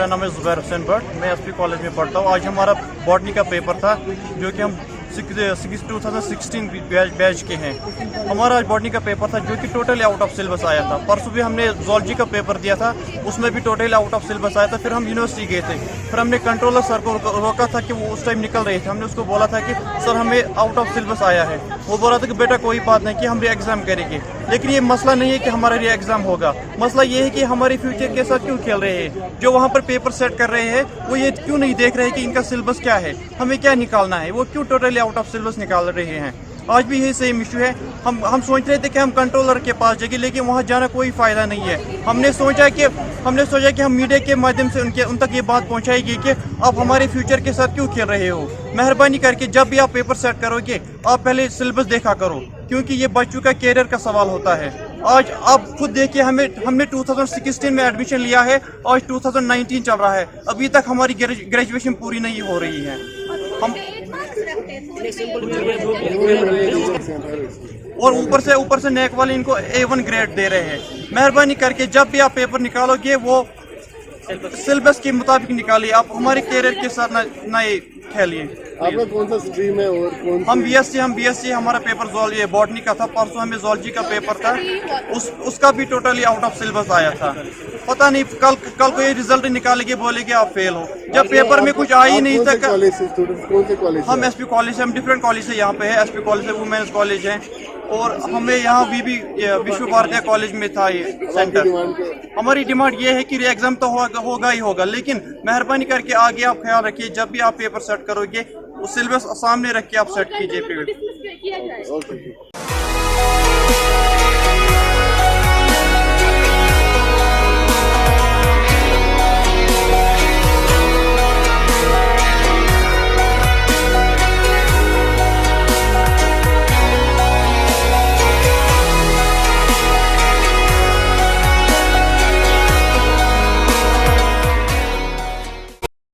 मेरा नाम है ज़ुबैर हुसैन भट्ट, मैं एसपी कॉलेज में पढ़ता हूँ। आज हमारा बॉटनी का पेपर था जो कि हम 2016 बैच के हैं। हमारा आज बॉटनी का पेपर था जो कि टोटली आउट ऑफ सिलेबस आया था। परसों भी हमने ज़ूलॉजी का पेपर दिया था, उसमें भी टोटली आउट ऑफ सिलेबस आया था। फिर हम यूनिवर्सिटी गए थे, फिर हमने कंट्रोलर सर को रोका था कि वो उस टाइम निकल रहे थे। हमने उसको बोला था कि सर हमें आउट ऑफ सिलेबस आया है। वो बोला था कि बेटा कोई बात नहीं कि हम री एग्ज़ाम करेंगे। लेकिन ये मसला नहीं है कि हमारा री एग्ज़ाम होगा, मसला ये है कि हमारे फ्यूचर के साथ क्यों खेल रहे हैं। जो वहाँ पर पेपर सेट कर रहे हैं वो ये क्यों नहीं देख रहे हैं कि इनका सिलेबस क्या है, हमें क्या निकालना है। वो क्यों टोटली आउट ऑफ सिलेबस निकाल रहे हैं। आज भी यही सेम इशू है। हम सोच रहे थे कि हम कंट्रोलर के पास जाएंगे, लेकिन वहाँ जाना कोई फ़ायदा नहीं है। हमने सोचा कि हम मीडिया के माध्यम से उन तक ये बात पहुँचाएगी कि आप हमारे फ्यूचर के साथ क्यों खेल रहे हो। मेहरबानी करके जब भी आप पेपर सेट करोगे आप पहले सिलेबस देखा करो, क्योंकि ये बच्चों का कैरियर का सवाल होता है। आज आप खुद देखिए, हमने 2016 में एडमिशन लिया है, आज 2019 चल रहा है, अभी तक हमारी ग्रेजुएशन पूरी नहीं हो रही है। हम और ऊपर से नेक वाले इनको A1 ग्रेड दे रहे हैं। मेहरबानी करके जब भी आप पेपर निकालोगे वो सिलेबस के मुताबिक निकालिए, आप हमारे कैरियर के साथ ना खेलिए। आपका कौन सा स्ट्रीम है और कौन हम बीएससी हमारा पेपर बॉटनी का था। परसों हमें ज़ूलॉजी का पेपर था, उसका भी टोटली आउट ऑफ सिलेबस आया था। पता नहीं कल को ये रिजल्ट निकालेंगे, बोलेंगे आप फेल हो, जब पेपर में कुछ आ ही नहीं था। कौन से कॉलेज? हम एसपी कॉलेज से, हम डिफरेंट कॉलेज से यहाँ पे है। एसपी कॉलेज है, वुमेन्स कॉलेज है, और हमें यहाँ विश्व भारती कॉलेज में था ये सेंटर। हमारी डिमांड ये है कि री एग्जाम तो होगा ही होगा, लेकिन मेहरबानी करके आगे आप ख्याल रखिए, जब भी आप पेपर सेट करोगे उस सिलेबस सामने रख के आप सेट कीजिए।